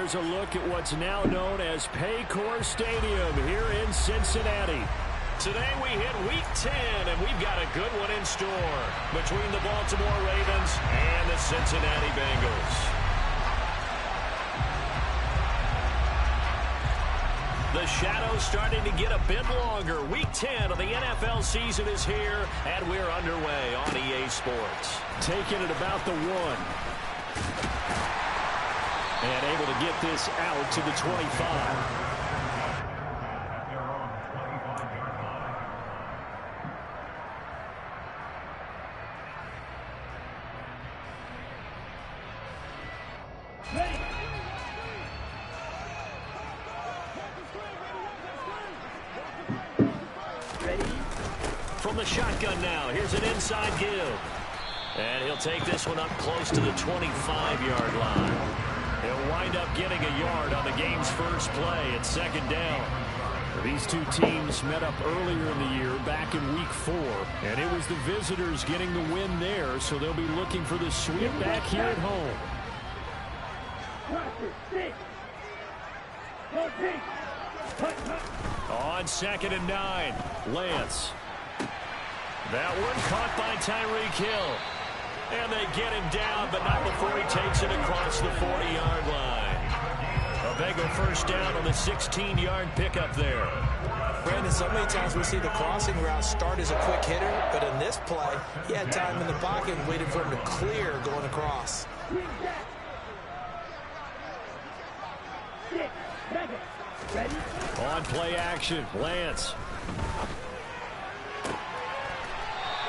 here's a look at what's now known as Paycor Stadium here in Cincinnati. Today we hit Week 10, and we've got a good one in store between the Baltimore Ravens and the Cincinnati Bengals. The shadow's starting to get a bit longer. Week 10 of the NFL season is here, and we're underway on EA Sports. Taking it about the 1. And able to get this out to the 25. From the shotgun now, here's an inside give. And he'll take this one up close to the 25-yard line. He'll wind up getting a yard on the game's first play at second down. These two teams met up earlier in the year, back in Week 4. And it was the visitors getting the win there, so they'll be looking for the sweep back here at home. On 2nd and 9, Lance. That one caught by Tyreek Hill. And they get him down, but not before he takes it across the 40-yard line. A Bengal first down on the 16-yard pickup there. Brandon, so many times we see the crossing route start as a quick hitter, but in this play, he had time in the pocket and waited for him to clear going across. On play action, Lance.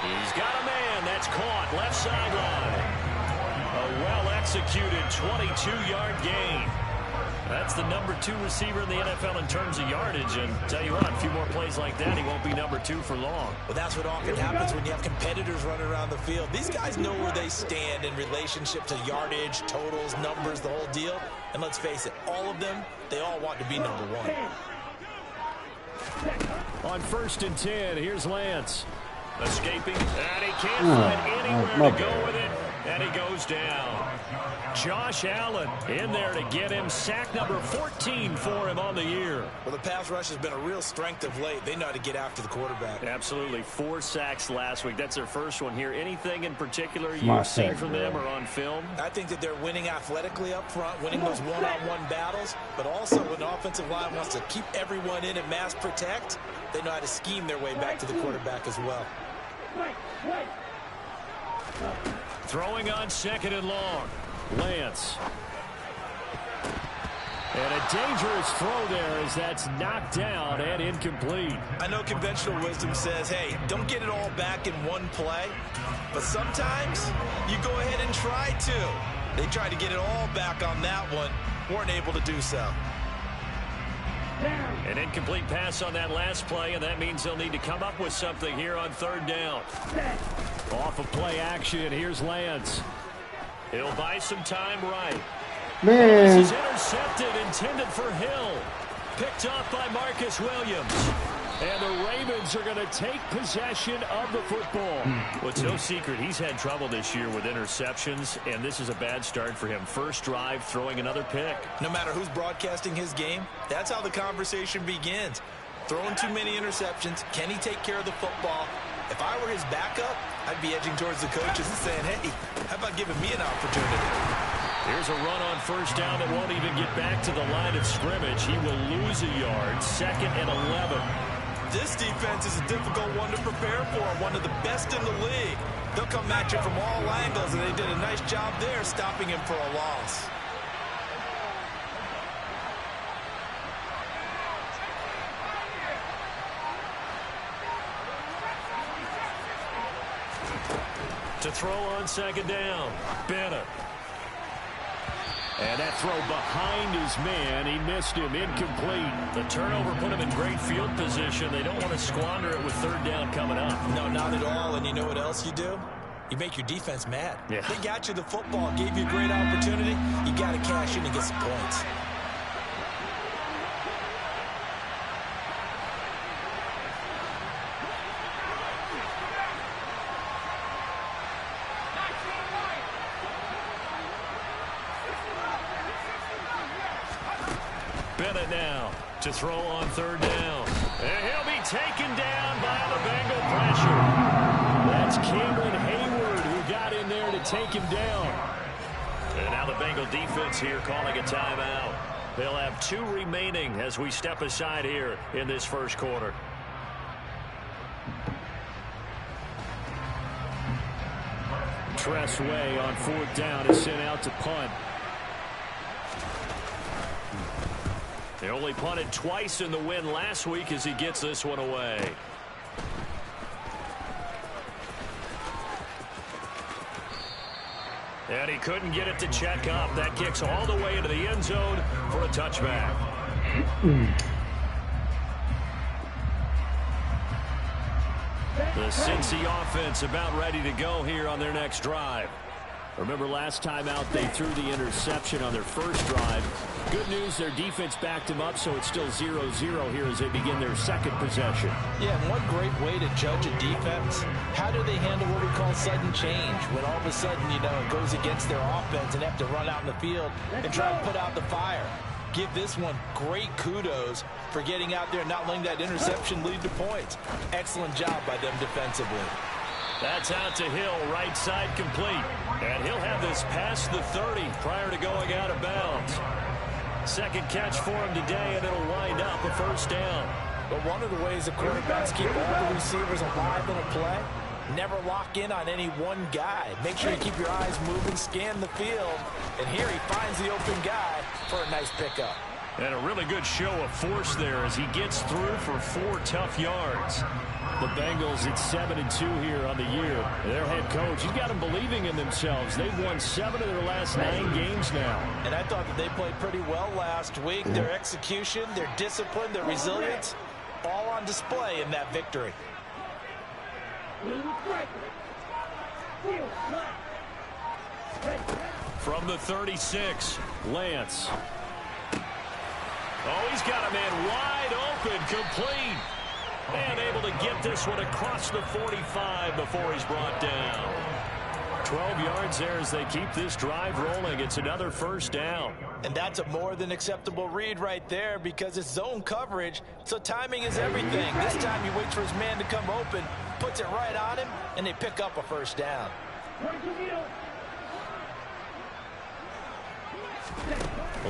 He's got a man that's caught left sideline. A well-executed 22-yard gain. That's the number 2 receiver in the NFL in terms of yardage. And tell you what, a few more plays like that, he won't be number 2 for long. Well, that's what often happens when you have competitors running around the field. These guys know where they stand in relationship to yardage, totals, numbers, the whole deal. And let's face it, all of them, they all want to be number 1. On 1st and 10, here's Lance. Escaping, and he can't find anywhere to go with it, and he goes down. Josh Allen in there to get him sack number 14 for him on the year. Well, the pass rush has been a real strength of late. They know how to get after the quarterback. Absolutely. 4 sacks last week. That's their first one here. Anything in particular you've seen from them or on film? I think that they're winning athletically up front, winning those one-on-one battles, but also when the offensive line wants to keep everyone in and mass protect, they know how to scheme their way back to the quarterback as well. Throwing on 2nd and long. Lance. And a dangerous throw there as that's knocked down and incomplete. I know conventional wisdom says, hey, don't get it all back in one play. But sometimes you go ahead and try to. They tried to get it all back on that one. Weren't able to do so. An incomplete pass on that last play, and that means they'll need to come up with something here on 3rd down. Off of play action, here's Lance. He'll buy some time right. Man. This is intercepted, intended for Hill. Picked off by Marcus Williams. And the Ravens are going to take possession of the football. Well, it's no secret he's had trouble this year with interceptions, and this is a bad start for him. First drive, throwing another pick. No matter who's broadcasting his game, that's how the conversation begins. Throwing too many interceptions, can he take care of the football? If I were his backup, I'd be edging towards the coaches and saying, hey, how about giving me an opportunity? Here's a run on 1st down that won't even get back to the line of scrimmage. He will lose a yard, 2nd and 11. This defense is a difficult one to prepare for, one of the best in the league. They'll come at you from all angles, and they did a nice job there stopping him for a loss. To throw on 2nd down, Bennett. And that throw behind his man, he missed him, incomplete. The turnover put him in great field position. They don't want to squander it with 3rd down coming up. No, not at all. And you know what else you do? You make your defense mad. Yeah. They got you the football, gave you a great opportunity. You got to cash in and get some points. Bennett now to throw on third down. And he'll be taken down by the Bengal pressure. That's Cameron Hayward who got in there to take him down. And now the Bengal defense here calling a timeout. They'll have 2 remaining as we step aside here in this first quarter. Tress Way on fourth down is sent out to punt. They only punted twice in the win last week as he gets this one away. And he couldn't get it to check up. That kicks all the way into the end zone for a touchback. The Cincy offense about ready to go here on their next drive. Remember last time out they threw the interception on their first drive. Good news, their defense backed them up, so it's still 0-0 here as they begin their second possession. Yeah, and one great way to judge a defense, how do they handle what we call sudden change? When all of a sudden, you know, it goes against their offense and they have to run out in the field and try to put out the fire. Give this one great kudos for getting out there and not letting that interception lead to points. Excellent job by them defensively. That's out to Hill, right side complete. And he'll have this past the 30 prior to going out of bounds. Second catch for him today, and it'll wind up a first down. But one of the ways the quarterbacks keep all the receivers alive in a play, never lock in on any one guy. Make sure you keep your eyes moving, scan the field. And here he finds the open guy for a nice pickup. And a really good show of force there as he gets through for 4 tough yards. The Bengals at 7-2 here on the year. Their head coach, he's got them believing in themselves. They've won 7 of their last 9 games now. And I thought that they played pretty well last week. Their execution, their discipline, their resilience, all on display in that victory. From the 36, Lance. Oh, he's got a man wide open, complete. And able to get this one across the 45 before he's brought down. 12 yards there as they keep this drive rolling. It's another first down. And that's a more than acceptable read right there because it's zone coverage, so timing is everything. This time he waits for his man to come open, puts it right on him, and they pick up a first down.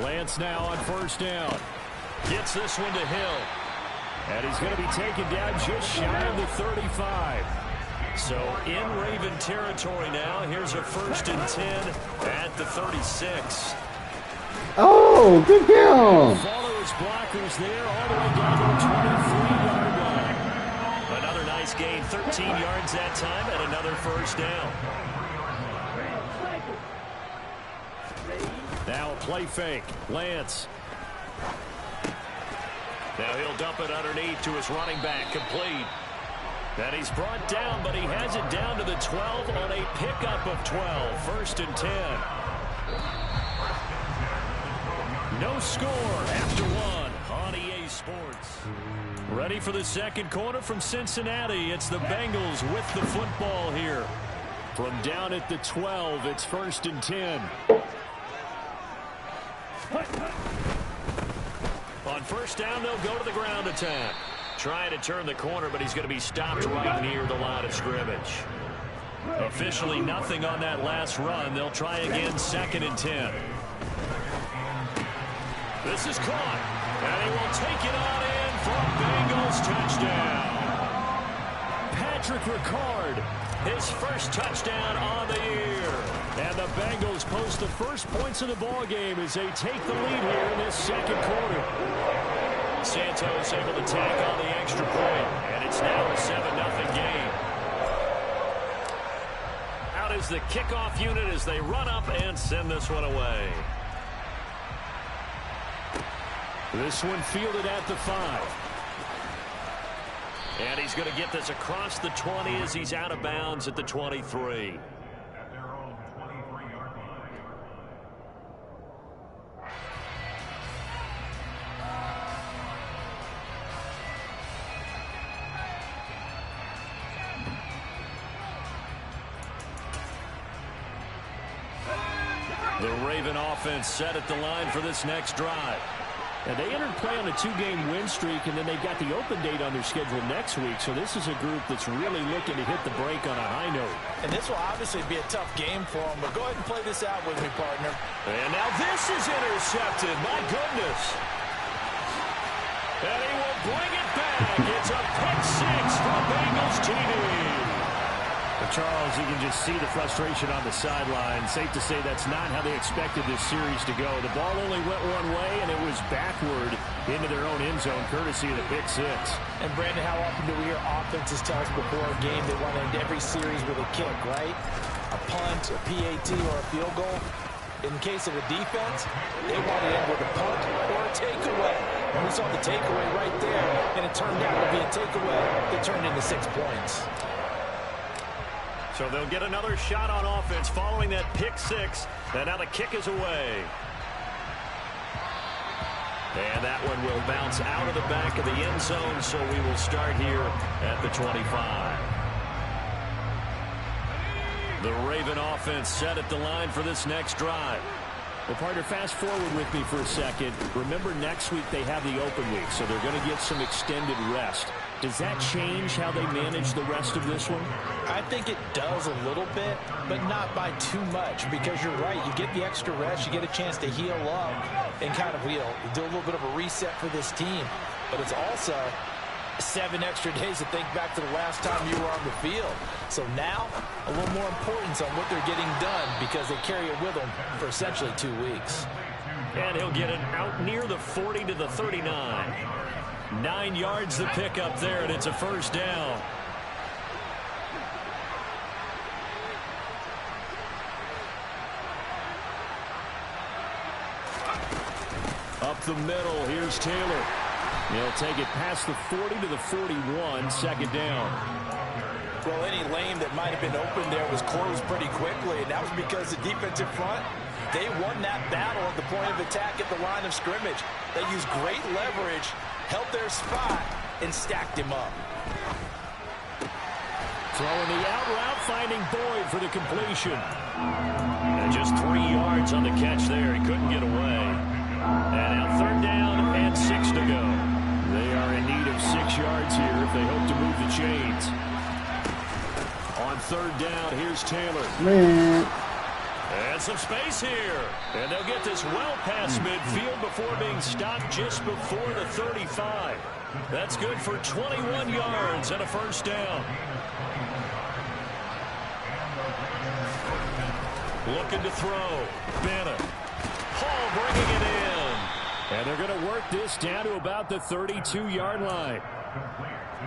Lance now on first down. Gets this one to Hill. And he's going to be taken down just shy of the 35. So in Raven territory now. Here's a 1st and 10 at the 36. Oh, good down. Follow his blockers there all the way down to the 23-yard line. Another nice gain, 13 yards that time, and another first down. Now a play fake. Lance. Now he'll dump it underneath to his running back, complete. And he's brought down, but he has it down to the 12 on a pickup of 12. 1st and 10. No score after 1 on EA Sports. Ready for the second quarter from Cincinnati. It's the Bengals with the football here. From down at the 12, it's 1st and 10. On first down, they'll go to the ground attack. Trying to turn the corner, but he's going to be stopped right near the line of scrimmage. Officially nothing on that last run. They'll try again, 2nd and 10. This is caught, and he will take it on in for a Bengals touchdown. Patrick Ricard, his first touchdown on the year. And the Bengals post the first points of the ball game as they take the lead here in this second quarter. Santos able to tack on the extra point, and it's now a 7-0 game. Out is the kickoff unit as they run up and send this one away. This one fielded at the 5. And he's going to get this across the 20 as he's out of bounds at the 23. The Raven offense set at the line for this next drive. And they entered play on a 2-game win streak, and then they've got the open date on their schedule next week. So this is a group that's really looking to hit the break on a high note. And this will obviously be a tough game for them, but go ahead and play this out with me, partner. And now this is intercepted. My goodness. And he will bring it back. It's a pick six from Bengals TD. Charles, you can just see the frustration on the sideline. Safe to say that's not how they expected this series to go. The ball only went one way, and it was backward into their own end zone, courtesy of the pick six. And, Brandon, how often do we hear offenses tell us before a game they want to end every series with a kick, right? A punt, a PAT, or a field goal. In the case of a defense, they want to end with a punt or a takeaway. And we saw the takeaway right there, and it turned out to be a takeaway that turned into 6 points. So they'll get another shot on offense following that pick six. And now the kick is away. And that one will bounce out of the back of the end zone, so we will start here at the 25. The Raven offense set at the line for this next drive. Well, partner, fast forward with me for a second. Remember, next week they have the open week, so they're going to get some extended rest. Does that change how they manage the rest of this one? I think it does a little bit, but not by too much, because you're right. You get the extra rest. You get a chance to heal up and kind of do a little bit of a reset for this team. But it's also 7 extra days to think back to the last time you were on the field. So now, a little more importance on what they're getting done because they carry it with them for essentially 2 weeks. And he'll get it out near the 40 to the 39. 9 yards the pick up there, and it's a first down. Up the middle, here's Taylor. He'll take it past the 40 to the 41, second down. Well, any lane that might have been open there was closed pretty quickly, and that was because the defensive front, they won that battle at the point of attack at the line of scrimmage. They used great leverage, held their spot, and stacked him up. Throwing the out route, finding Boyd for the completion. And just 3 yards on the catch there. He couldn't get away. And now third down and 6 to go. They are in need of 6 yards here if they hope to move the chains. On third down, here's Taylor. Man. And some space here. And they'll get this well past midfield before being stopped just before the 35. That's good for 21 yards and a first down. Looking to throw. Bennett. Hall bringing it in. And they're going to work this down to about the 32-yard line.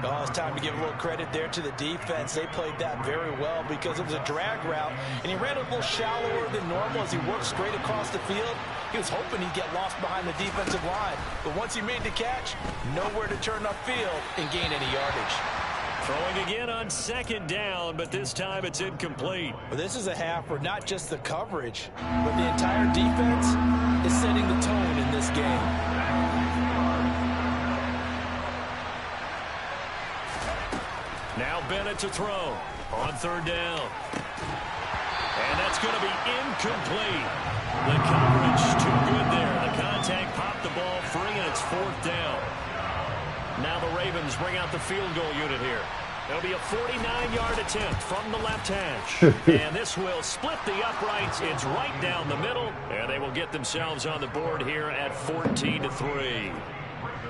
Oh, it's time to give a little credit there to the defense. They played that very well because it was a drag route, and he ran a little shallower than normal as he worked straight across the field. He was hoping he'd get lost behind the defensive line, but once he made the catch, nowhere to turn upfield and gain any yardage. Throwing again on second down, but this time it's incomplete. Well, this is a half where not just the coverage, but the entire defense is setting the tone in this game. Now Bennett to throw on third down. And that's going to be incomplete. The coverage too good there. The contact popped the ball free, and it's fourth down. Now the Ravens bring out the field goal unit here. It'll be a 49-yard attempt from the left hash. And this will split the uprights. It's right down the middle. And they will get themselves on the board here at 14-3.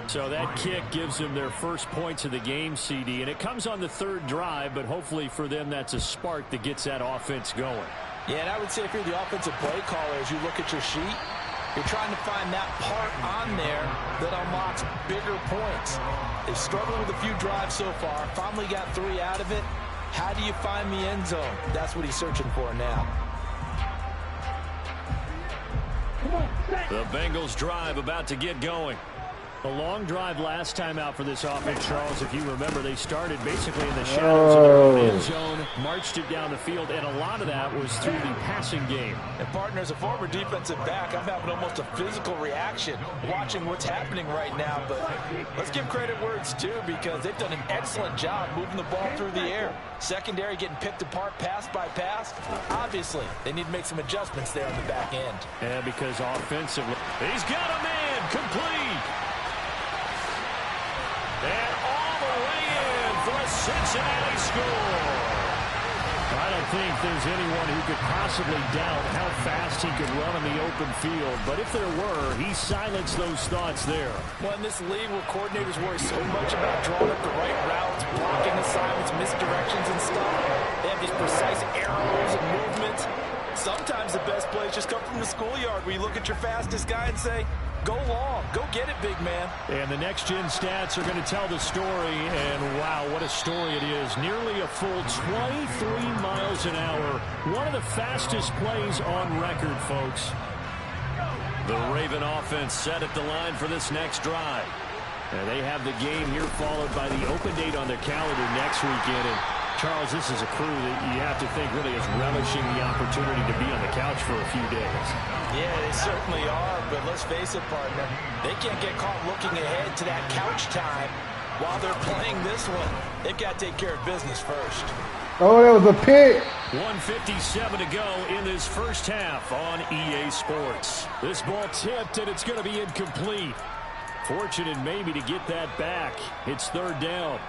So that kick gives them their first points of the game, CD. And it comes on the third drive, but hopefully for them that's a spark that gets that offense going. Yeah, and I would say if you're the offensive play caller, as you look at your sheet, you're trying to find that part on there that unlocks bigger points. They've struggled with a few drives so far. Finally got 3 out of it. How do you find the end zone? That's what he's searching for now. The Bengals drive about to get going. A long drive last time out for this offense, Charles. If you remember, they started basically in the shadows of their own end zone, marched it down the field, and a lot of that was through the passing game. And, partner, as a former defensive back, I'm having almost a physical reaction watching what's happening right now. But let's give credit where it's due because they've done an excellent job moving the ball through the air. Secondary getting picked apart pass by pass. Obviously, they need to make some adjustments there on the back end. And because offensively, he's got him in. again, complete. And all the way in for a Cincinnati score. I don't think there's anyone who could possibly doubt how fast he could run in the open field. But if there were, he silenced those thoughts there. Well, in this league where coordinators worry so much about drawing up the right routes, blocking assignments, misdirections and stuff, they have these precise arrows and movements. Sometimes the best plays just come from the schoolyard where you look at your fastest guy and say, go long, go get it, big man. And the next-gen stats are going to tell the story, and wow, what a story it is. Nearly a full 23 miles an hour. One of the fastest plays on record, folks. The Raven offense set at the line for this next drive. And they have the game here followed by the open date on their calendar next weekend. And Charles, this is a crew that you have to think really is relishing the opportunity to be on the couch for a few days. Yeah, they certainly are, but let's face it, partner. They can't get caught looking ahead to that couch time while they're playing this one. They've got to take care of business first. Oh, that was a pick. 1:57 to go in this first half on EA Sports. This ball tipped, and it's going to be incomplete. Fortunate maybe to get that back. It's third down.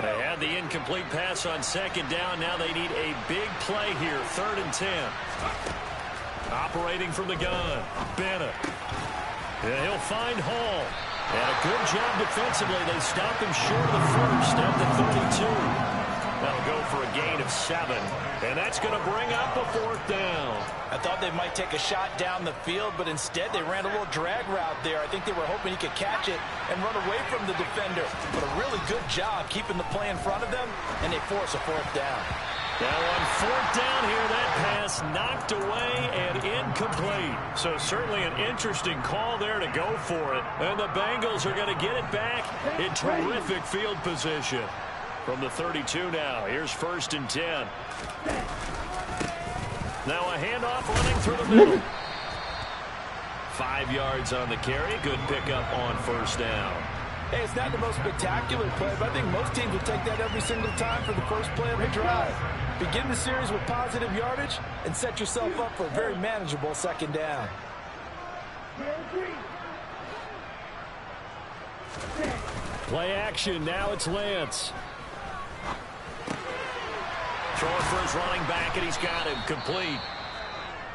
They had the incomplete pass on second down. Now they need a big play here. 3rd and 10. Operating from the gun. Bennett. And he'll find Hall. And a good job defensively. They stopped him short of the first at the 32. That'll go for a gain of 7. And that's going to bring up a 4th down. I thought they might take a shot down the field, but instead they ran a little drag route there. I think they were hoping he could catch it and run away from the defender. But a really good job keeping the play in front of them, and they force a 4th down. Now on 4th down here, that pass knocked away and incomplete. So certainly an interesting call there to go for it. And the Bengals are going to get it back in terrific field position. From the 32 now, here's 1st and 10. Now a handoff running through the middle. 5 yards on the carry. Good pickup on 1st down. Hey, it's not the most spectacular play, but I think most teams will take that every single time for the first play of a drive. Begin the series with positive yardage and set yourself up for a very manageable 2nd down. Play action. Now it's Lance. Throwing for his running back, and he's got him complete.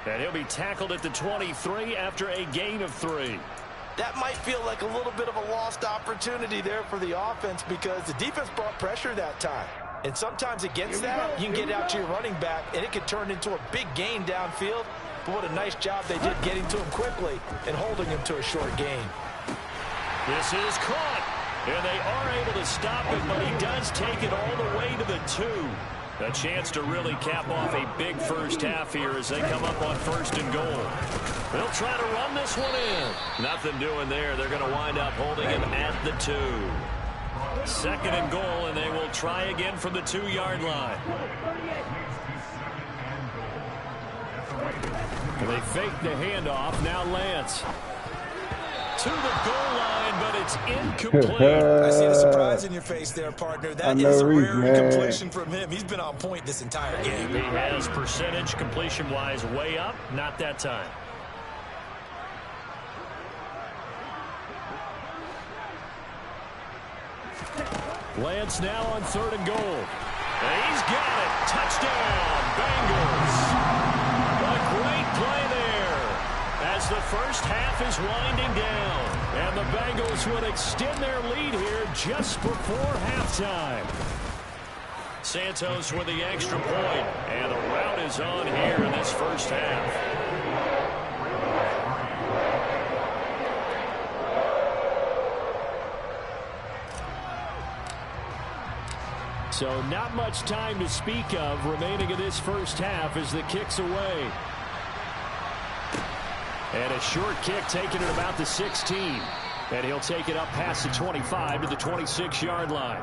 And he'll be tackled at the 23 after a gain of 3. That might feel like a little bit of a lost opportunity there for the offense because the defense brought pressure that time. And sometimes against that, you can get out to your running back, and it could turn into a big gain downfield. But what a nice job they did getting to him quickly and holding him to a short gain. This is caught, and they are able to stop it, but he does take it all the way to the 2. A chance to really cap off a big first half here as they come up on 1st and goal. They'll try to run this one in. Nothing doing there. They're going to wind up holding him at the 2. 2nd and goal, and they will try again from the 2-yard line. And they fake the handoff. Now Lance. To the goal line, but it's incomplete. I see the surprise in your face there, partner. That is a rare incompletion from him. He's been on point this entire game. He has percentage completion-wise way up. Not that time. Lance now on 3rd and goal. And he's got it. Touchdown, Bengals. A great play there as the first half is winding down. And the Bengals will extend their lead here just before halftime. Santos with the extra point. And the rout is on here in this first half. So not much time to speak of remaining in this first half as the kick's away. And a short kick taken at about the 16. And he'll take it up past the 25 to the 26-yard line.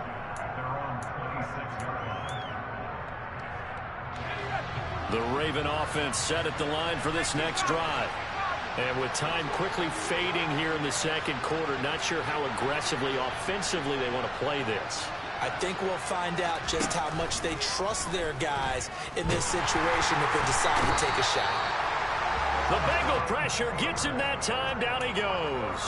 The Raven offense set at the line for this next drive. And with time quickly fading here in the second quarter, not sure how aggressively, offensively they want to play this. I think we'll find out just how much they trust their guys in this situation if they decide to take a shot. The Bengal pressure gets him that time. Down he goes.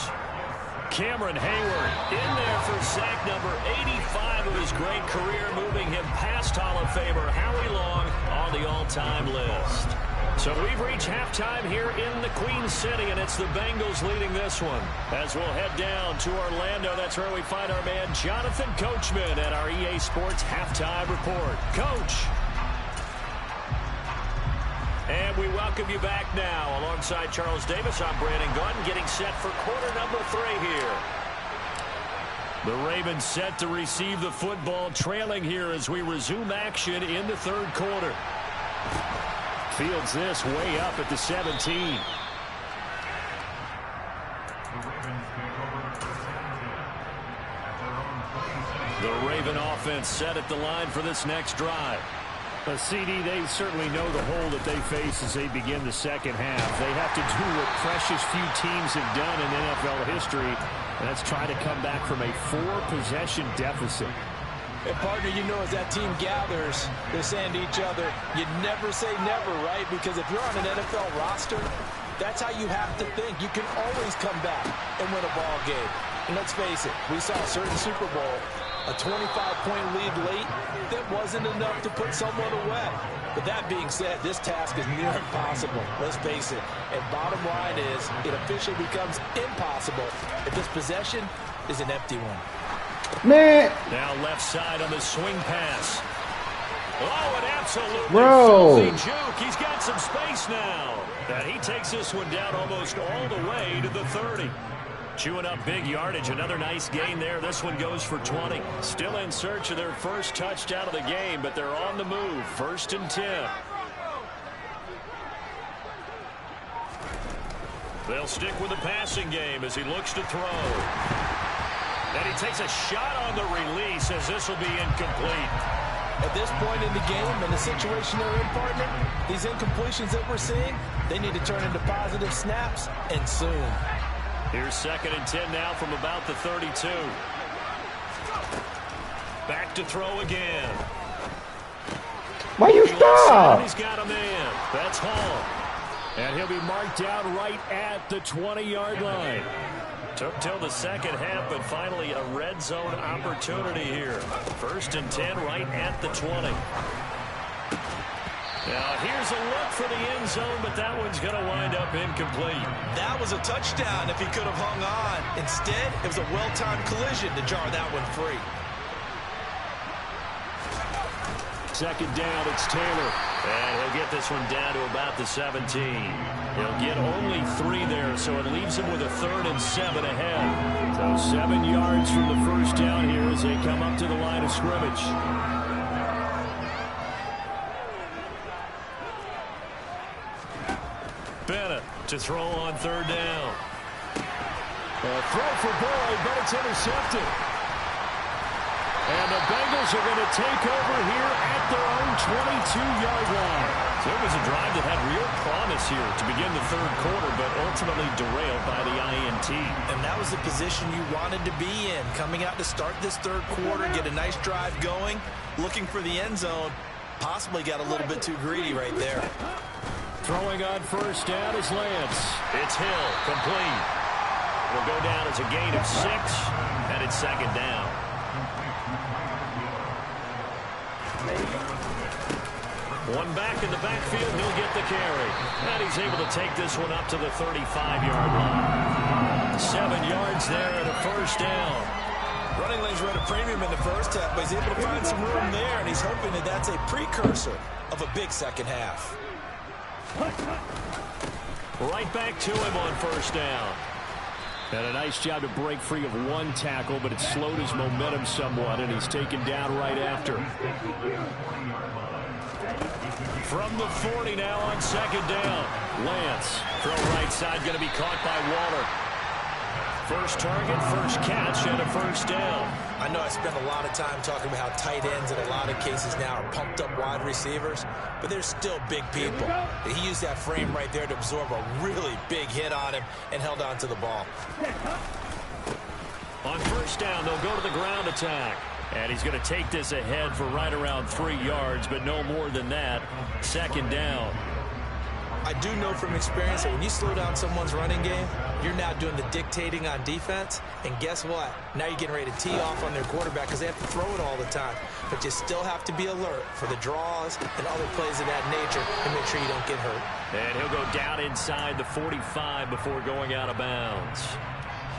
Cameron Hayward in there for sack number 85 of his great career, moving him past Hall of Famer Howie Long on the all-time list. So we've reached halftime here in the Queen City, and it's the Bengals leading this one. As we'll head down to Orlando, that's where we find our man Jonathan Coachman at our EA Sports Halftime Report. Coach. And we welcome you back now. Alongside Charles Davis, I'm Brandon Gaudin, getting set for quarter number 3 here. The Ravens set to receive the football, trailing here as we resume action in the third quarter. Fields this way up at the 17. The Raven offense set at the line for this next drive. CD, they certainly know the hole that they face as they begin the second half. They have to do what precious few teams have done in NFL history, and that's try to come back from a 4-possession deficit. And partner, you know, as that team gathers, they're saying to each other, you never say never, right? Because if you're on an NFL roster, that's how you have to think. You can always come back and win a ball game. And let's face it, we saw a certain Super Bowl, a 25-point lead late, that wasn't enough to put someone away. But that being said, this task is near impossible. Let's face it. And bottom line is, it officially becomes impossible if this possession is an empty one. Man. Now left side on the swing pass. Oh, an absolutely filthy juke. He's got some space now. And he takes this one down almost all the way to the 30. Chewing up big yardage. Another nice gain there. This one goes for 20. Still in search of their first touchdown of the game, but they're on the move. 1st and 10. They'll stick with the passing game as he looks to throw. And he takes a shot on the release as this will be incomplete. At this point in the game and the situation they're in, partner, these incompletions that we're seeing, they need to turn into positive snaps, and soon. Here's 2nd and 10 now from about the 32. Back to throw again. Why you stop? He's got a man. That's Hall. And he'll be marked down right at the 20-yard line. Took till the second half, but finally a red zone opportunity here. 1st and 10 right at the 20. Now here's a look for the end zone, but that one's going to wind up incomplete. That was a touchdown if he could have hung on. Instead, it was a well-timed collision to jar that one free. 2nd down, it's Taylor. And he'll get this one down to about the 17. He'll get only 3 there, so it leaves him with a 3rd and 7 ahead. So 7 yards from the first down here as they come up to the line of scrimmage. Bennett to throw on 3rd down. A throw for Boyd, but it's intercepted. And the Bengals are going to take over here at their own 22-yard line. So it was a drive that had real promise here to begin the third quarter, but ultimately derailed by the INT. And that was the position you wanted to be in, coming out to start this third quarter, get a nice drive going, looking for the end zone. Possibly got a little bit too greedy right there. Throwing on 1st down is Lance. It's Hill, complete. It'll go down as a gain of 6, and it's 2nd down. One back in the backfield, he'll get the carry. And he's able to take this one up to the 35-yard line. 7 yards there and a 1st down. Running lanes were at a premium in the first half, but he's able to find some room there, and he's hoping that that's a precursor of a big second half. Right back to him on 1st down. And a nice job to break free of one tackle, but it slowed his momentum somewhat, and he's taken down right after. From the 40 now on 2nd down. Lance, throw right side, going to be caught by Waller. First target, first catch, and a 1st down. I know I spend a lot of time talking about how tight ends in a lot of cases now are pumped up wide receivers, but they're still big people. He used that frame right there to absorb a really big hit on him and held on to the ball. On 1st down, they'll go to the ground attack. And he's going to take this ahead for right around 3 yards, but no more than that. Second down. I do know from experience that when you slow down someone's running game, you're now doing the dictating on defense. And guess what? Now you're getting ready to tee off on their quarterback because they have to throw it all the time. But you still have to be alert for the draws and other plays of that nature and make sure you don't get hurt. And he'll go down inside the 45 before going out of bounds.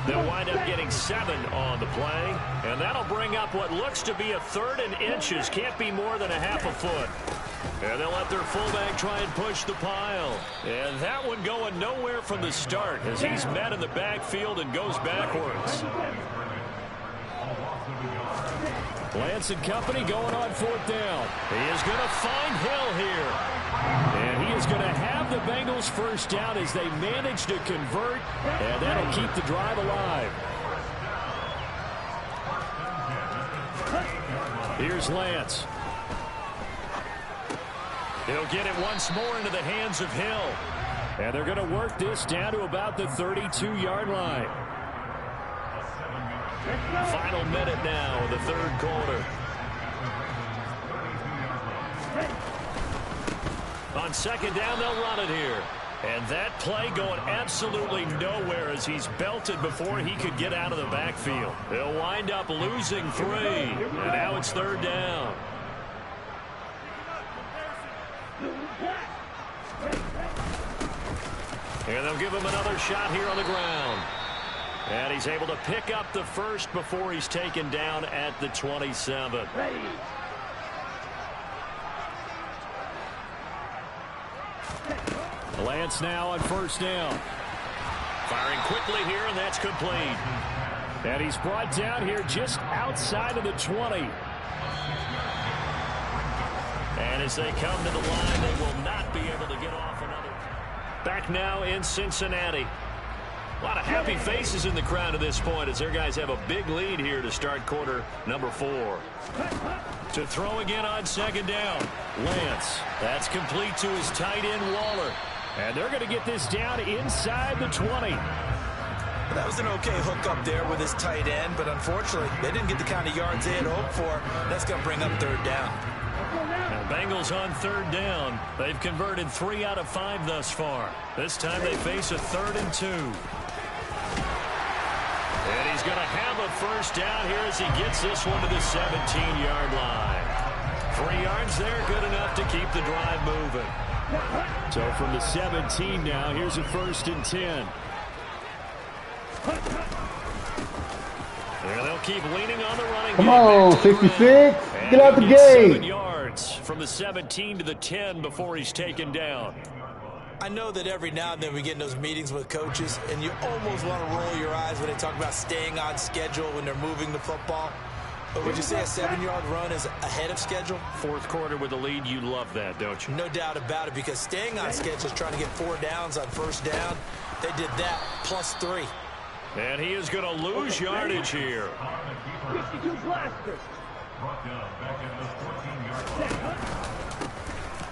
They'll wind up getting 7 on the play. And that'll bring up what looks to be a 3rd and inches. Can't be more than a half a foot. And they'll let their fullback try and push the pile. And that one going nowhere from the start as he's met in the backfield and goes backwards. Lance and company going on 4th down. He is going to find Hill here. And he is going to have the Bengals first down as they manage to convert. And that'll keep the drive alive. Here's Lance. He'll get it once more into the hands of Hill. And they're going to work this down to about the 32-yard line. Final minute now of the 3rd quarter. On 2nd down, they'll run it here. And that play going absolutely nowhere as he's belted before he could get out of the backfield. They'll wind up losing 3. And now it's 3rd down. And they'll give him another shot here on the ground. And he's able to pick up the first before he's taken down at the 27. Lance now on 1st down. Firing quickly here, and that's complete. And he's brought down here just outside of the 20. And as they come to the line, they will not be able to get off another. Back now in Cincinnati. A lot of happy faces in the crowd at this point as their guys have a big lead here to start quarter number 4. To throw again on 2nd down. Lance. That's complete to his tight end, Waller. And they're going to get this down inside the 20. That was an okay hook up there with his tight end, but unfortunately, they didn't get the kind of yards they had hoped for. That's going to bring up 3rd down. Now, Bengals on 3rd down. They've converted 3 out of 5 thus far. This time they face a 3rd and 2. And he's going to have a first down here as he gets this one to the 17-yard line. 3 yards there, good enough to keep the drive moving. So from the 17 now, here's a 1st and 10. And they'll keep leaning on the running game. Come on, 66. Get out the gate. 7 yards from the 17 to the 10 before he's taken down. I know that every now and then we get in those meetings with coaches, and you almost want to roll your eyes when they talk about staying on schedule when they're moving the football. But would you say a 7-yard run is ahead of schedule? 4th quarter with the lead, you love that, don't you? No doubt about it, because staying on schedule is trying to get 4 downs on 1st down. They did that plus 3. And he is going to lose yardage here.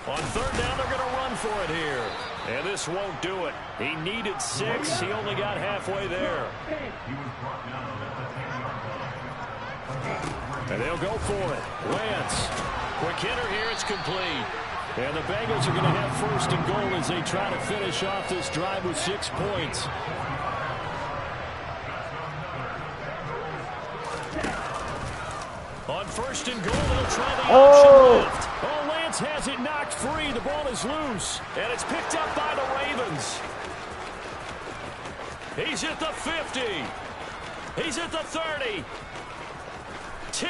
On 3rd down, they're going to run for it here. And this won't do it. He needed 6. He only got halfway there. And they'll go for it. Lance. Quick hitter here. It's complete. And the Bengals are going to have 1st and goal as they try to finish off this drive with 6 points. On 1st and goal, they'll try the option left. Oh, Lance has it knocked free. The ball is loose. And it's picked up by the Ravens. He's at the 50. He's at the 30. 10.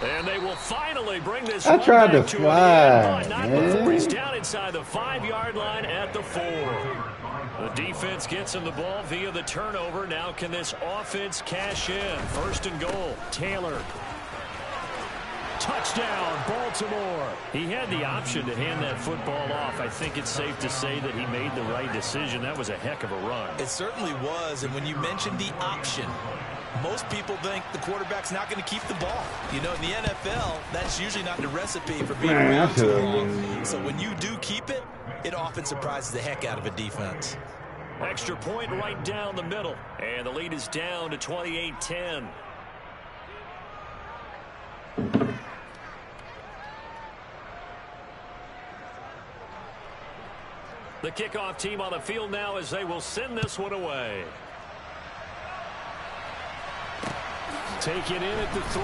And they will finally bring this I tried to to fly, an end, but not before he's down inside the 5-yard line at the 4. The defense gets him the ball via the turnover. Now can this offense cash in? 1st and goal. Taylor. Touchdown, Baltimore. He had the option to hand that football off. I think it's safe to say that he made the right decision. That was a heck of a run. It certainly was, and when you mentioned the option, most people think the quarterback's not going to keep the ball. You know, in the NFL, that's usually not the recipe for being around too long. So when you do keep it, it often surprises the heck out of a defense. Extra point right down the middle. And the lead is down to 28-10. The kickoff team on the field now as they will send this one away. Take it in at the 3.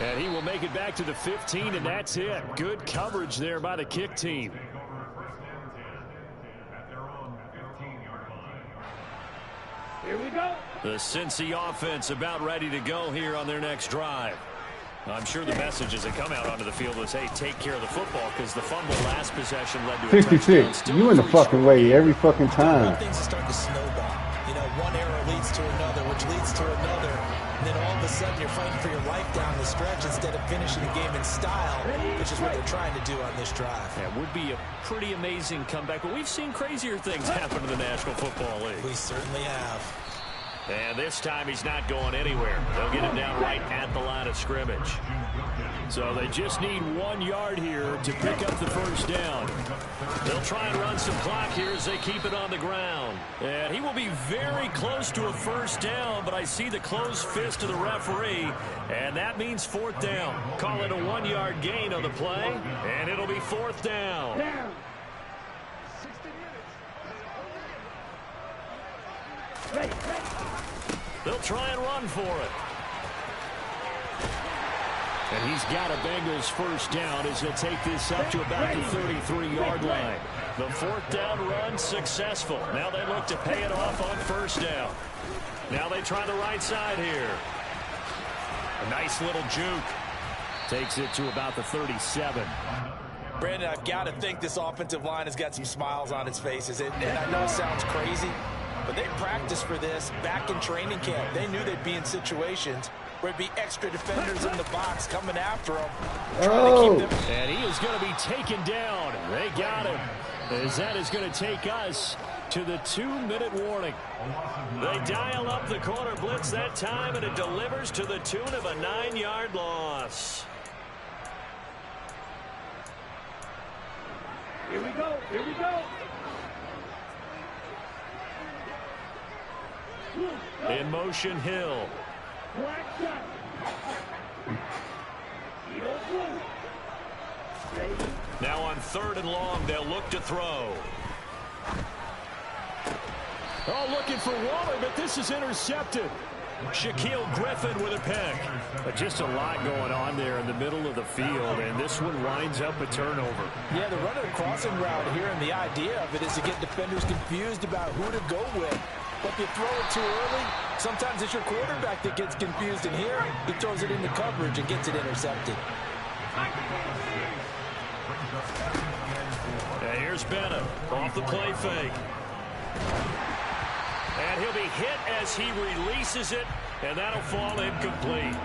And he will make it back to the 15, and that's it. Good coverage there by the kick team. Here we go. The Cincy offense about ready to go here on their next drive. I'm sure the messages that come out onto the field was, hey, take care of the football, because the fumble last possession led to a 66. You in the fucking way every fucking time. Things start to snowball. You know, one error leads to another, which leads to another. And then all of a sudden you're fighting for your life down the stretch instead of finishing the game in style, which is what they're trying to do on this drive. That would be a pretty amazing comeback, but we've seen crazier things happen in the National Football League. We certainly have. And this time he's not going anywhere. They'll get him down right at the line of scrimmage. So they just need 1 yard here to pick up the first down. They'll try and run some clock here as they keep it on the ground. And he will be very close to a first down, but I see the closed fist of the referee, and that means 4th down. Call it a 1 yard gain on the play, and it'll be 4th down. They'll try and run for it. And he's got a Bengals first down as he'll take this up to about the 33-yard line. The 4th down run successful. Now they look to pay it off on first down. Now they try the right side here. A nice little juke. Takes it to about the 37. Brandon, I've got to think this offensive line has got some smiles on its faces. And I know it sounds crazy, but they practiced for this back in training camp. They knew they'd be in situations where there'd be extra defenders in the box coming after them, trying to keep them. And he is going to be taken down. They got him. As that is going to take us to the 2-minute warning. They dial up the corner blitz that time, and it delivers to the tune of a 9-yard loss. Here we go. Here we go. In motion, Hill. Now on 3rd and long, they'll look to throw. Oh, looking for Waller, but this is intercepted. Shaquille Griffin with a pick. But just a lot going on there in the middle of the field, and this one winds up a turnover. Yeah, the running crossing route here, and the idea of it is to get defenders confused about who to go with. But if you throw it too early, sometimes it's your quarterback that gets confused, and here he throws it into coverage and gets it intercepted. And here's Bennett off the play fake. And he'll be hit as he releases it, and that'll fall incomplete.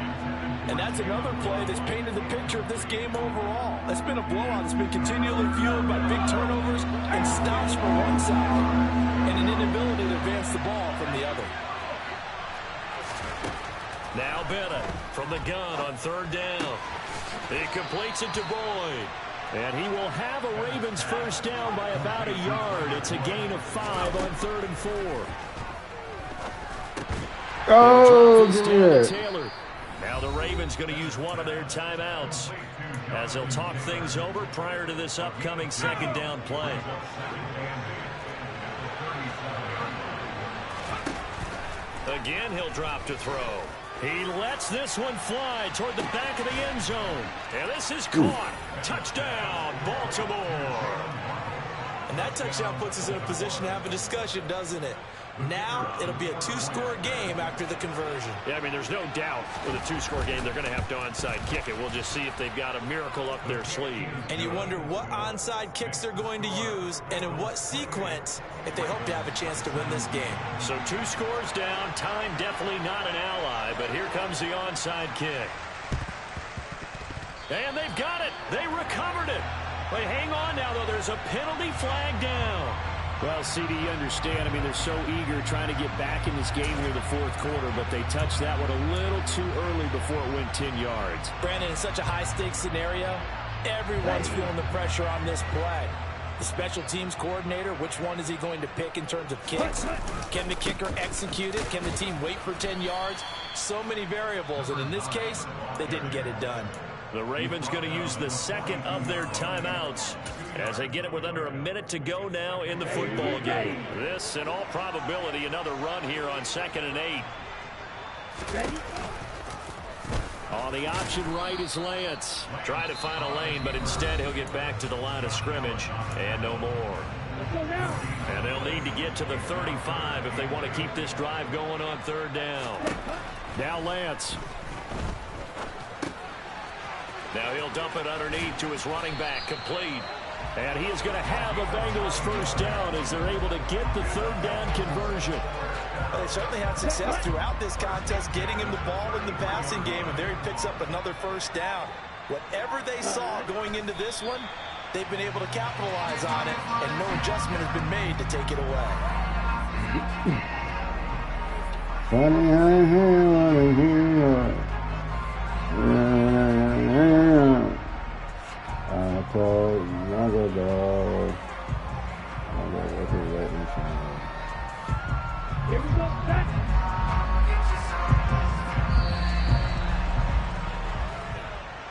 And that's another play that's painted the picture of this game overall. It's been a blowout. It's been continually fueled by big turnovers and stops from one side and an inability to advance the ball from the other. Now Bennett from the gun on 3rd down. He completes it to Boyd. And he will have a Ravens first down by about a yard. It's a gain of 5 on 3rd and 4. Oh, good. Taylor. Now the Ravens going to use one of their timeouts as they'll talk things over prior to this upcoming 2nd down play. Again, he'll drop to throw. He lets this one fly toward the back of the end zone. And this is caught. Touchdown, Baltimore. And that touchdown puts us in a position to have a discussion, doesn't it? Now it'll be a 2-score game after the conversion. Yeah, I mean, there's no doubt with a 2-score game they're going to have to onside kick it. We'll just see if they've got a miracle up their sleeve. And you wonder what onside kicks they're going to use and in what sequence if they hope to have a chance to win this game. So 2 scores down. Time definitely not an ally, but here comes the onside kick. And they've got it. They recovered it. But hang on now, though. There's a penalty flag down. Well, CD, you understand. I mean, they're so eager trying to get back in this game here in the 4th quarter, but they touched that one a little too early before it went 10 yards. Brandon, in such a high-stakes scenario, everyone's feeling the pressure on this play. The special teams coordinator, which one is he going to pick in terms of kicks? Can the kicker execute it? Can the team wait for 10 yards? So many variables, and in this case, they didn't get it done. The Ravens going to use the second of their timeouts as they get it with under a minute to go now in the football game. This, in all probability, another run here on 2nd and 8. On the option right is Lance. Trying to find a lane, but instead he'll get back to the line of scrimmage and no more. And they'll need to get to the 35 if they want to keep this drive going on 3rd down. Now Lance. Now he'll dump it underneath to his running back, complete. And he is going to have a Bengals first down as they're able to get the 3rd down conversion. Well, they certainly had success throughout this contest, getting him the ball in the passing game, and there he picks up another first down. Whatever they saw going into this one, they've been able to capitalize on it, and no adjustment has been made to take it away. Funny how you hear I told another dog. Here we go, back.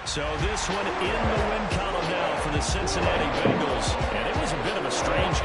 So this one in the win column now for the Cincinnati Bengals, and it was a bit of a strange